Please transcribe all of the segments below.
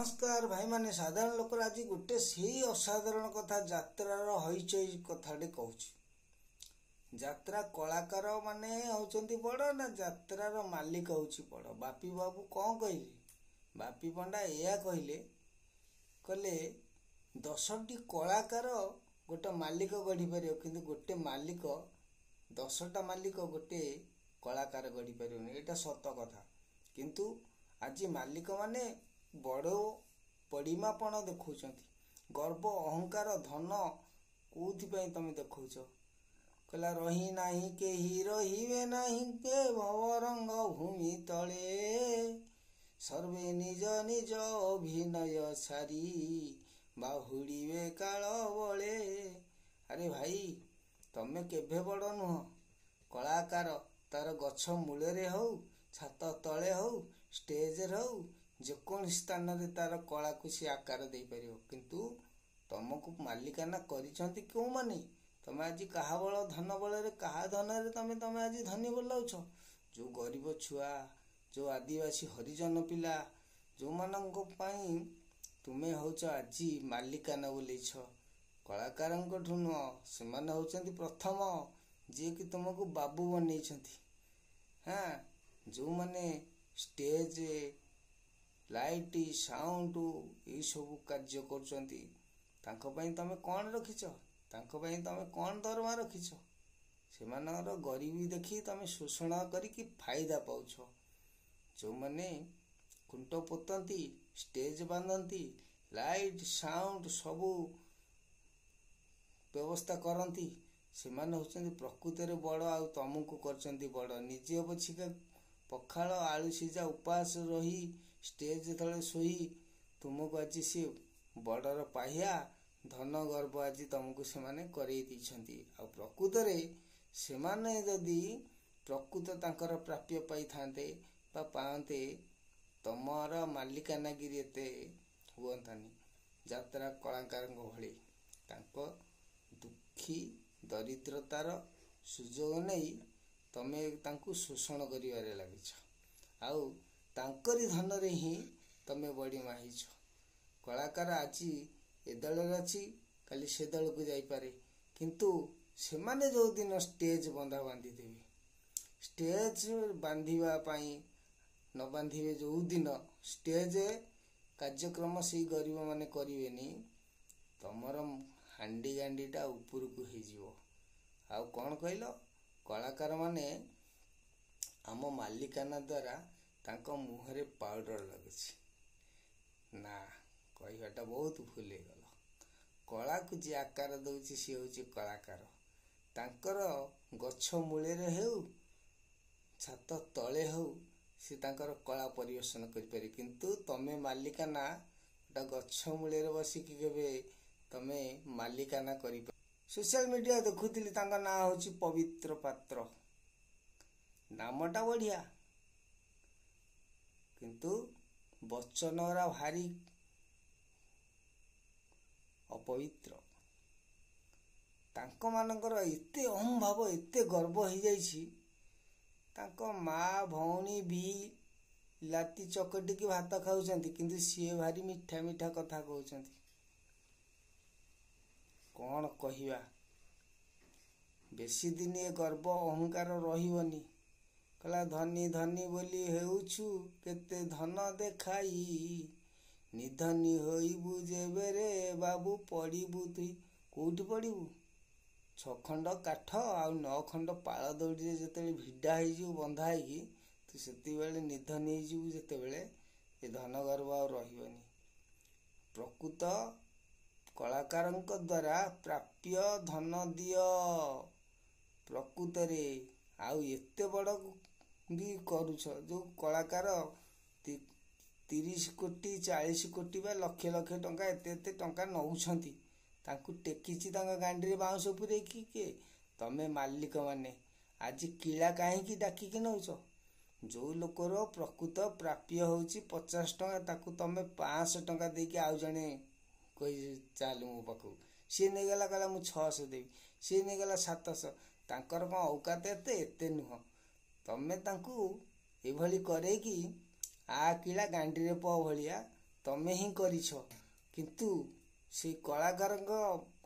नमस्कार भाई माने साधारण लोक आज गोटे से असाधारण कथा यात्रार हईचई कथाटे कहूँ। यात्रा कलाकार माने होचंती बड़ ना यात्रार मालिक होची बड़। बापी बाबू कौन कहले? बापी पंडा या कहले कले 10टी कलाकार गोटे मालिक गढ़ी पार कि गोटे मालिक 10टा मालिक गोटे कलाकार गढ़ी पार। एटा सत कथा। किंतु आज मालिक माने बड़ पड़िमापण देखुंट। गर्व अहंकार धन कौथिपाई तमें देखुच? कहला रही नाही केही रहिबे नाही के भवरंग भूमि तले सर्वे निज निज अभिनय सारी बाहुड़िबे काल बले। अरे भाई तमें केभे बड़ नुह। कलाकार तार गछ मूले हो, छात तले हो, स्टेज हो, जेकोसी स्थान रे तार कला को सी आकार दे पारियो। किंतु तुमको मालिकाना करिसंती क्यों माने? तमे आज कहा बल धन बल रे कहा धन रे तमे आज धनी बोलाउछ? जो गरीब छुआ, जो आदिवासी हरिजन पिला, जो मानंको पाई तुमे होच आज मालिकाना बोलेछ। कलाकारंको ठुन से माने होचंती प्रथम जे कि तुमको बाबू बनेइछंती। हाँ, जो माने स्टेज लाइट साउंड ये सब कार्य करचंती तांको पई तमे कौन रखिछ? तांको पई तमे कौन दरमा रखिछ? सेमानर गरीबी देखी तमे शोषण करिकी फायदा पाउछ। जो माने खुंट पोतंती, स्टेज बांधंती, लाइट साउंड सबू व्यवस्था करंती, सेमाने होचंती प्रकृति रे बड़। आ तमको करचंती बड़। निजे पछिका पखाल आलू सीजा उपास रही स्टेज तले सोई तुमको आज सी बड़र पाहिया धन गर्व आज तुमको से माने करई दिछंती। आ प्रकृत रे से माने यदि प्रकृत तांकर प्राप्य पाई थांते बा पाते तमर मालिकानागिरी एते हुअंतानी। यात्रा कलाकार भली तांको दुखी दरिद्रतार सुजोग नहीं तमे तांको शोषण करिवारे लागिछ। आउ तांकरी धन रे ही तमे बड़ी माहिछ। कलाकार आज ए दल अच्छी काली से दल को जाई पारे। किंतु से माने जो दिन स्टेज बंधा बांधी देवे, स्टेज बांधिबा पाई न बांधिबे जो दिन स्टेज कार्यक्रम से गरीब माने करिवेनी तमर हांडी गांडीटा ऊपर को ही जीवो। आउ कौन कहलो? कलाकार माने आम मालिकाना द्वारा तांको मुहरे पाउडर लगुछि ना कहवाटा बहुत भूल गल। कला को जी आकार दउछि सी होछि कलाकार। तांकर गछ मूले रे हेउ, छात तले हो, से तांकर कला परिवेशन करि पारे। किंतु तमे मालिकाना गछ मूले रे बसिकी केबे तमे मालिकाना करि पारे। सोशल मीडिया देखुथिली तांका ना होछि पवित्र पात्र। नामटा बढ़िया किंतु वचन भारी अपवित्र। तांको मानकर एते अहम भाव एते गर्व हो जाइछि। तांको माँ भौणी भी लाती चकटी की भात खाउछंती किंतु सीए भारी मिठा मिठा कथा कहउछंती। कौन कहिबा? बेसी दिन ए गर्व अहंकार रहिबनी। कला धनी धनी बोली हेउछु केते धन देखाई निधनी होइबु जेबे रे बाबू पड़िबु तुई। कोउठी पड़िबु? 6 खंड काठ आ 9 खंड पाळ दौड़ी जेतेबेले भिडा होइजु बंधा होइकी तू सेति बेले निधनी होइजु जेतेबेले ए धन गर्व आ रहिबनी। प्रकृत कलाकारंक द्वारा प्राप्य धन दियो प्रकृत रे। आउ एते बड़ भी करूछ जो कलाकार 30 कोटी 40 कोटी बा लक्ष लक्ष टंका एते एते टंका नउछंती तांकु टेकिची तांका गांडी रे बाउंस पुरे की के तमे मालिक माने आज किला काहे की डाकी के नउछ? जो लोकर प्रकृत प्राप्य होची 50 टंका ताकु तमे 500 टंका दे के आउ जने कहि चालू मो पाखु सी नै गला कहला मु 600 देबी, सी नै गला 700। तांकर कोन औकात एते नुह। तमे तांकु एभली करे कि आ किला गांडी रे प भलिया ତମେ ହିଁ କରିଛ। କିନ୍ତୁ ସେଇ କଳାକାରଙ୍କ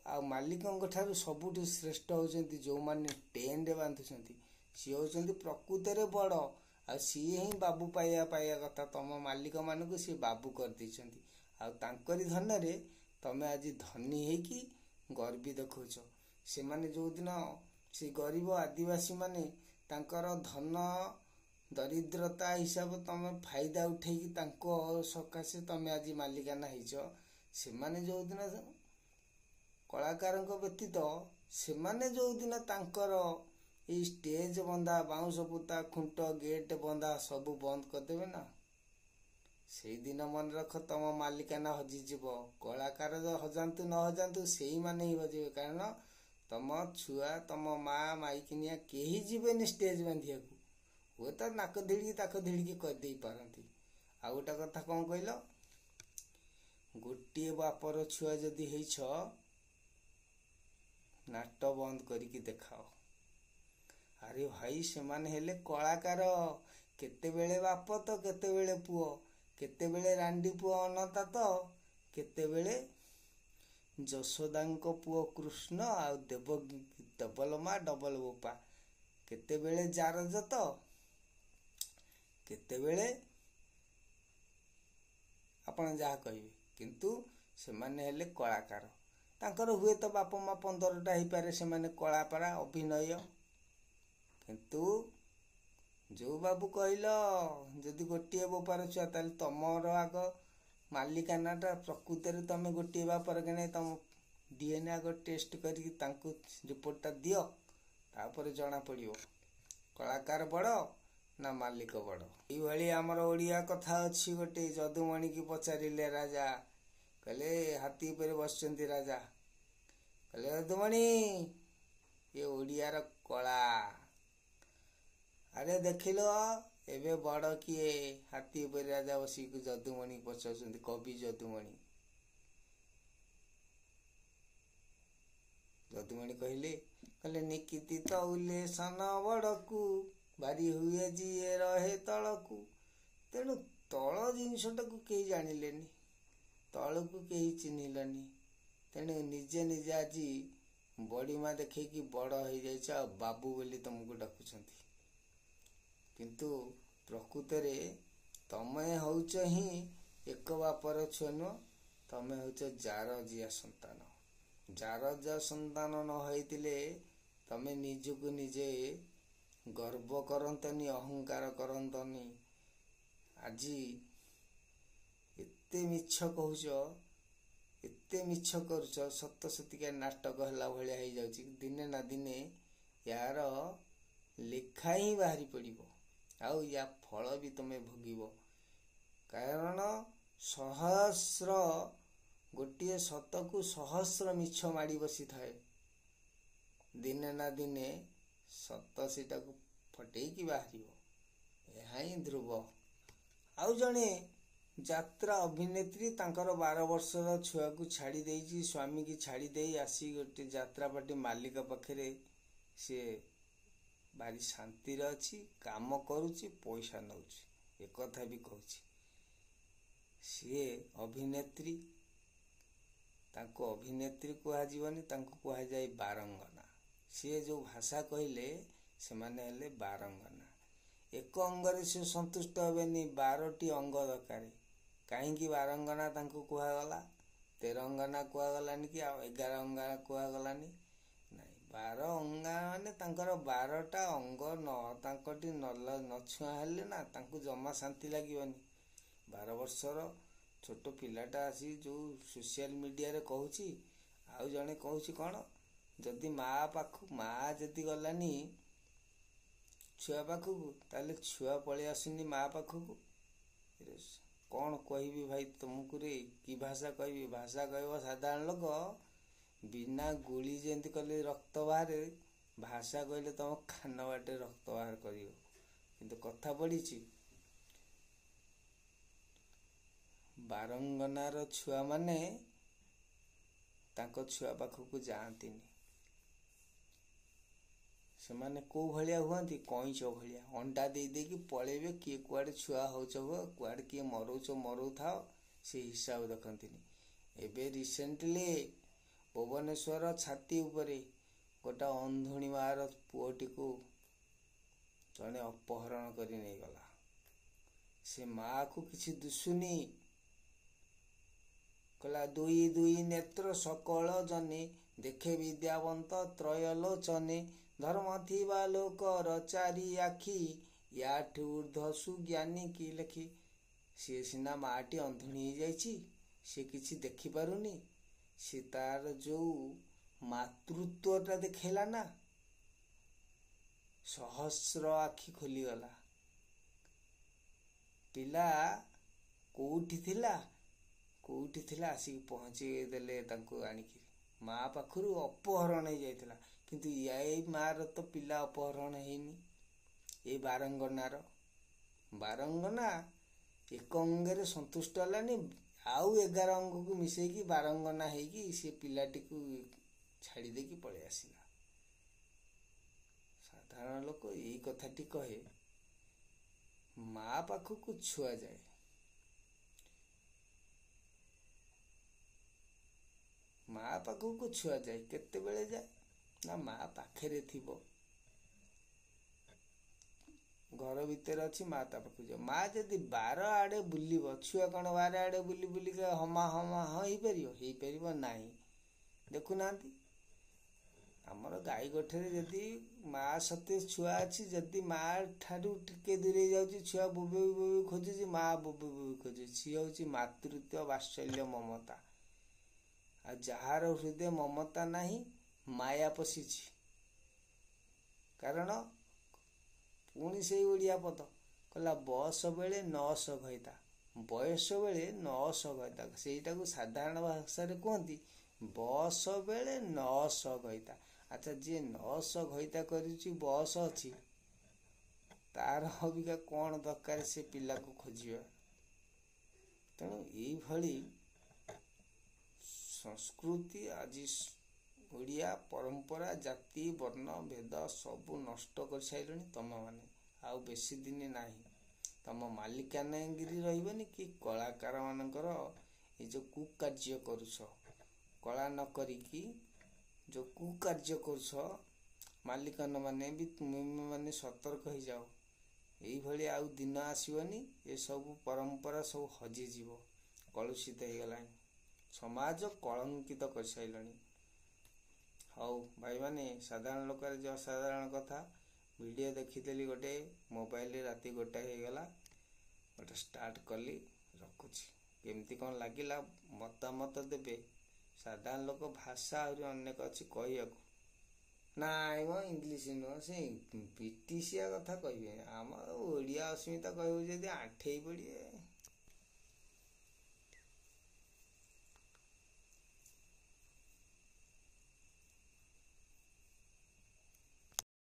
ଆଉ ମାଲିକଙ୍କ ଠାରୁ ସବୁଠୁ ଶ୍ରେଷ୍ଠ ହେଉଛନ୍ତି ଯେଉଁମାନେ ଟେଣ୍ଟ ବାନ୍ଧୁଛନ୍ତି। ସିଏ ହେଉଛନ୍ତି ପ୍ରକୃତରେ ବଡ଼, ଆଉ ସିଏ ହିଁ ବାବୁ ପାଇବା କଥା। ତମ ମାଲିକମାନଙ୍କୁ ସିଏ ବାବୁ କରିଦେଇଛନ୍ତି, ଆଉ ତାଙ୍କରି ଧନରେ ତମେ ଆଜି ଧନୀ ହେଇକି ଗର୍ବୀ ଦେଖାଉଛ। ସେମାନେ ଯେଉଁଦିନ ସେ ଗରିବ ଆଦିବାସୀମାନେ ତାଙ୍କର ଧନ ଦରିଦ୍ରତା ହିସାବ ତମେ ଫାଇଦା ଉଠେଇକି ତାଙ୍କ ସକାଶେ ତମେ ଆଜି ମାଲିକାନା ହେଇଛ। ସେମାନେ ଯେଉଁଦିନ କଳାକାରଙ୍କ ବ୍ୟତୀତ ସେମାନେ ଯେଉଁଦିନ ତାଙ୍କର ଏଇ ଷ୍ଟେଜ ବନ୍ଧା, ବାଉଁଶ ପୋତା, ଖୁଣ୍ଟ, ଗେଟ୍ ବନ୍ଧା ସବୁ ବନ୍ଦ କରିଦେବେ ନା, ସେଇଦିନ ମନେ ରଖ ତମ ମାଲିକାନା ହଜିଯିବ। କଳାକାର ହଜାନ୍ତୁ ନ ହଜାନ୍ତୁ ସେଇମାନେ ହିଁ ହଜିବେ। କାରଣ ତମ ଛୁଆ, ତମ ମା, ମାଇକିନିଆ କେହି ଯିବେନି ଷ୍ଟେଜ ବାନ୍ଧିବାକୁ। ହୁଏତ ନାକ ଧିଡ଼ିକି ତାକ ଧିଡ଼ିକି କରିଦେଇ ପାରନ୍ତି। ଆଉ ଗୋଟେ କଥା କ'ଣ କହିଲ, ଗୋଟିଏ ବାପର ଛୁଆ ଯଦି ହେଇଛ, ନାଟ ବନ୍ଦ କରିକି ଦେଖାଅ। ଆରେ ଭାଇ, ସେମାନେ ହେଲେ କଳାକାର। କେତେବେଳେ ବାପ ତ କେତେବେଳେ ପୁଅ, କେତେବେଳେ ରାଣ୍ଡି ପୁଅ ଅନନ୍ତା ତ କେତେବେଳେ ଯଶୋଦାଙ୍କ ପୁଅ କୃଷ୍ଣ ଆଉ ଡବଲ ମା ଡବଲ ବୋପା, କେତେବେଳେ ଜାରଜ ତ କେତେବେଳେ ଆପଣ ଯାହା କହିବେ। କିନ୍ତୁ ସେମାନେ ହେଲେ କଳାକାର। ତାଙ୍କର ହୁଏତ ବାପ ମା 15ଟା ହେଇପାରେ, ସେମାନେ କଳାପାରା ଅଭିନୟ। କିନ୍ତୁ ଯେଉଁ ବାବୁ କହିଲ ଯଦି ଗୋଟିଏ ବୋପାର ଛୁଆ, ତାହେଲେ ତମର ଆଗ ମାଲିକାନାଟା ପ୍ରକୃତରେ ତମେ ଗୋଟିଏ ବାପର କି ନାହିଁ, ତମ DNA ଆଗ ଟେଷ୍ଟ କରିକି ତାଙ୍କୁ ରିପୋର୍ଟଟା ଦିଅ, ତାପରେ ଜଣା ପଡ଼ିବ କଳାକାର ବଡ଼ ନା ମାଲିକ ବଡ଼। ଏଇଭଳି ଆମର ଓଡ଼ିଆ କଥା ଅଛି ଗୋଟେ। ଯଦୁମଣିକି ପଚାରିଲେ ରାଜା, କହିଲେ ହାତୀ ଉପରେ ବସିଛନ୍ତି ରାଜା, କହିଲେ ଯଦୁମଣି ଏ ଓଡ଼ିଆର କଳା, ଆରେ ଦେଖିଲ ଏବେ ବଡ଼ କିଏ? ହାତୀ ଉପରେ ରାଜା ବସିକି ଯଦୁମଣି ପଚାରୁଛନ୍ତି, କବି ଯଦୁମଣି। ଯଦୁମଣି କହିଲେ ନିକିତି ତଉଲେ ସାନ ବଡ଼କୁ, ଭାରି ହୁଏ ଯିଏ ରହେ ତଳକୁ। ତେଣୁ ତଳ ଜିନିଷଟାକୁ କେହି ଜାଣିଲେନି, ତଳକୁ କେହି ଚିହ୍ନିଲେନି। ତେଣୁ ନିଜେ ନିଜେ ଆଜି ବଡ଼ିମା ଦେଖେଇକି ବଡ଼ ହେଇଯାଇଛ, ଆଉ ବାବୁ ବୋଲି ତମକୁ ଡାକୁଛନ୍ତି। କିନ୍ତୁ ପ୍ରକୃତରେ ତମେ ହେଉଛ ହିଁ ଏକ ବାପର ଛୁଆ ନୁହଁ, ତମେ ହେଉଛ ଜାରଜିଆ ସନ୍ତାନ। ଜାରଜା ସନ୍ତାନ ନ ହେଇଥିଲେ ତମେ ନିଜକୁ ନିଜେ ଗର୍ବ କରନ୍ତନି, ଅହଙ୍କାର କରନ୍ତନି। ଆଜି ଏତେ ମିଛ କହୁଛ, ଏତେ ମିଛ କରୁଛ, ସତ ସତିକା ନାଟକ ହେଲା ଭଳିଆ ହେଇଯାଉଛି। ଦିନେ ନା ଦିନେ ୟାର ଲେଖା ହିଁ ବାହାରି ପଡ଼ିବ, ଆଉ ୟା ଫଳ ବି ତମେ ଭୋଗିବ। କାରଣ ଗୋଟିଏ ସତକୁ ସହସ୍ର ମିଛ ମାଡ଼ି ବସିଥାଏ। ଦିନେ ନା ଦିନେ ସତ ସେଟାକୁ ଫଟେଇକି ବାହାରିବ, ଏହା ହିଁ ଧ୍ରୁବ। ଆଉ ଜଣେ ଯାତ୍ରା ଅଭିନେତ୍ରୀ ତାଙ୍କର 12 ବର୍ଷର ଛୁଆକୁ ଛାଡ଼ି ଦେଇଛି, ସ୍ୱାମୀକି ଛାଡ଼ି ଦେଇ ଆସି ଗୋଟେ ଯାତ୍ରାପାର୍ଟି ମାଲିକ ପାଖରେ ସିଏ ଭାରି ଶାନ୍ତିରେ ଅଛି, କାମ କରୁଛି, ପଇସା ନେଉଛି, ଏକଥା ବି କହୁଛି। ସିଏ ଅଭିନେତ୍ରୀ, ତାଙ୍କୁ ଅଭିନେତ୍ରୀ କୁହାଯିବନି, ତାଙ୍କୁ କୁହାଯାଏ ବାରଙ୍ଗନା। ସିଏ ଯେଉଁ ଭାଷା କହିଲେ ସେମାନେ ହେଲେ ବାରଙ୍ଗନା। ଏକ ଅଙ୍ଗରେ ସେ ସନ୍ତୁଷ୍ଟ ହେବେନି, 12ଟି ଅଙ୍ଗ ଦରକାର। କାହିଁକି ବାରଙ୍ଗନା ତାଙ୍କୁ କୁହାଗଲା? 13 ଅଙ୍ଗନା କୁହାଗଲାନି କି ଆଉ 11 ଅଙ୍ଗନା କୁହାଗଲାନି? ନାଇଁ, 12 ଅଙ୍ଗା ମାନେ ତାଙ୍କର 12ଟା ଅଙ୍ଗ ତାଙ୍କଠି ନଛୁଆଁ ହେଲେ ନା ତାଙ୍କୁ ଜମା ଶାନ୍ତି ଲାଗିବନି। 12 ବର୍ଷର ଛୋଟ ପିଲାଟା ଆସି ଯେଉଁ ସୋସିଆଲ ମିଡ଼ିଆରେ କହୁଛି, ଆଉ ଜଣେ କହୁଛି କ'ଣ, ଯଦି ମା ଯଦି ଗଲାନି ଛୁଆ ପାଖକୁ, ତାହେଲେ ଛୁଆ ପଳେଇ ଆସୁନି ମା ପାଖକୁ। କ'ଣ କହିବି ଭାଇ ତୁମକୁ ରେ, କି ଭାଷା କହିବି? ଭାଷା କହିବ ସାଧାରଣ ଲୋକ, ବିନା ଗୁଳି ଯେମିତି କଲେ ରକ୍ତ ବାହାରେ, ଭାଷା କହିଲେ ତମ କାନ ବାଟେ ରକ୍ତ ବାହାର କରିବ। କିନ୍ତୁ କଥା ପଡ଼ିଛି, ବାରଙ୍ଗନାର ଛୁଆମାନେ ତାଙ୍କ ଛୁଆ ପାଖକୁ ଯାଆନ୍ତିନି। ସେମାନେ କୋଉ ଭଳିଆ ହୁଅନ୍ତି? କଇଁଚ ଭଳିଆ ଅଣ୍ଡା ଦେଇ ଦେଇକି ପଳେଇବେ। କିଏ କୁଆଡ଼େ ଛୁଆ ହଉଛ ହୁଅ, କୁଆଡ଼େ କିଏ ମରଉଛ ମରଉଥାଅ, ସେ ହିସାବ ଦେଖନ୍ତିନି। ଏବେ ରିସେଣ୍ଟଲି ଭୁବନେଶ୍ୱର ଛାତି ଉପରେ ଗୋଟେ ଅନ୍ଧୁଣୀ ମାର ପୁଅଟିକୁ ଜଣେ ଅପହରଣ କରି ନେଇଗଲା। ସେ ମାଆକୁ କିଛି ଦିଶୁନି, କହିଲା ଦୁଇ ଦୁଇ ନେତ୍ର ସକଳ ଜନେ, ଦେଖେ ବିଦ୍ୟାବନ୍ତ ତ୍ରୟଲୋଚନେ, ଧର୍ମ ଥିବା ଲୋକର ଚାରି ଆଖି, ୟାଠୁ ଉର୍ଦ୍ଧ୍ୱ ସୁଜ୍ଞାନୀ କି ଲେଖି। ସିଏ ସିନା ମାଆଟି ଅନ୍ଧୁଣୀ ହେଇଯାଇଛି, ସେ କିଛି ଦେଖିପାରୁନି, ସେ ତାର ଯୋଉ ମାତୃତ୍ୱଟା ଦେଖେଇଲା ନା, ସହସ୍ର ଆଖି ଖୋଲିଗଲା। ପିଲା କୋଉଠି ଥିଲା ଆସିକି ପହଞ୍ଚି ଦେଲେ ତାଙ୍କୁ ଆଣିକି। ମା ପାଖରୁ ଅପହରଣ ହେଇଯାଇଥିଲା, କିନ୍ତୁ ଏଇ ମାର ତ ପିଲା ଅପହରଣ ହେଇନି। ଏଇ ବାରଙ୍ଗନା ଏକ ଅଙ୍ଗରେ ସନ୍ତୁଷ୍ଟ ହେଲାନି, ଆଉ 11 ଅଙ୍ଗକୁ ମିଶେଇକି ବାରଙ୍ଗନା ହେଇକି ସେ ପିଲାଟିକୁ ଛାଡ଼ି ଦେଇକି ପଳେଇ ଆସିଲା। ସାଧାରଣ ଲୋକ ଏଇ କଥାଟି କହେ, ମା ପାଖକୁ ଛୁଆ ଯାଏ। ମା ପାଖକୁ ଛୁଆ ଯାଏ, କେତେବେଳେ ଯାଏ ନା ମା ପାଖରେ ଥିବ, ଘର ଭିତରେ ଅଛି, ମା ତା ପାଖକୁ ଯାଏ। ମା ଯଦି ବାର ଆଡେ ବୁଲିବ, ଛୁଆ କଣ ବାର ଆଡେ ବୁଲି ବୁଲିକା ହମା ହେଇପାରିବ ନାହିଁ। ଦେଖୁନାହାନ୍ତି, ଆମର ଗାଈ ଗୋଠରେ ଯଦି ମା ସତେ ଛୁଆ ଅଛି, ଯଦି ମା ଠାରୁ ଟିକେ ଦୂରେଇ ଯାଉଛି, ଛୁଆ ବୋବେଇ ଖୋଜୁଛି, ମା ବୋବେଇ ଖୋଜୁଛି। ସିଏ ହଉଛି ମାତୃତ୍ୱ, ବାତ୍ସଲ୍ୟ, ମମତା। ଆଉ ଯାହାର ହୃଦୟ ମମତା ନାହିଁ, ମାୟା ପଶିଛି। କାରଣ ପୁଣି ସେଇ ଓଡ଼ିଆ ପଦ କହିଲା, ବୟସ ବେଳେ 900 ଘଇତା। ବୟସ ବେଳେ 900 ଘଇତା, ସେଇଟାକୁ ସାଧାରଣ ଭାଷାରେ କୁହନ୍ତି ବୟସ ବେଳେ 900 ଘଇତା। ଆଚ୍ଛା, ଯିଏ 900 ଘଇତା କରିଛି, ବୟସ ଅଛି, ତାର ଅବିକା କଣ ଦରକାର ସେ ପିଲାକୁ ଖୋଜିବା। ତେଣୁ ଏଇଭଳି ସଂସ୍କୃତି, ଆଜି ଓଡ଼ିଆ ପରମ୍ପରା, ଜାତି ବର୍ଣ୍ଣ ଭେଦ ସବୁ ନଷ୍ଟ କରିସାରିଲଣି ତମମାନେ। ଆଉ ବେଶୀ ଦିନ ନାହିଁ, ତମ ମାଲିକାନାଗିରି ରହିବନି କି କଳାକାର ମାନଙ୍କର ଏ ଯୋଉ କୁକାର୍ଯ୍ୟ କରୁଛ, କଳା ନ କରିକି ଯୋଉ କୁକାର୍ଯ୍ୟ କରୁଛ, ମାଲିକାନ ମାନେ ବି ତୁମେ ମାନେ ସତର୍କ ହେଇଯାଅ। ଏଇଭଳି ଆଉ ଦିନ ଆସିବନି, ଏସବୁ ପରମ୍ପରା ସବୁ ହଜିଯିବ, କଳୁଷିତ ହେଇଗଲାଣି, ସମାଜ କଳଙ୍କିତ କରିସାରିଲାଣି। ହଉ ଭାଇମାନେ, ସାଧାରଣ ଲୋକର ଯେ ଅସାଧାରଣ କଥା ଭିଡ଼ିଓ ଦେଖିଥିଲି ଗୋଟେ, ମୋବାଇଲରେ ରାତି 1 ହେଇଗଲା, ଗୋଟେ ଷ୍ଟାର୍ଟ କଲି, ରଖୁଛି। କେମିତି କଣ ଲାଗିଲା ମତାମତ ଦେବେ। ସାଧାରଣ ଲୋକ ଭାଷା ଆହୁରି ଅନେକ ଅଛି କହିବାକୁ। ନାଇଁ ମ ଇଂଲିଶ ନୁହଁ, ସେ ବ୍ରିଟିଶିଆ କଥା କହିବେ, ଆମର ଓଡ଼ିଆ ଅସ୍ମିତା କହିବୁ ଯଦି ଆଣ୍ଠେଇ ପଡ଼ିବେ।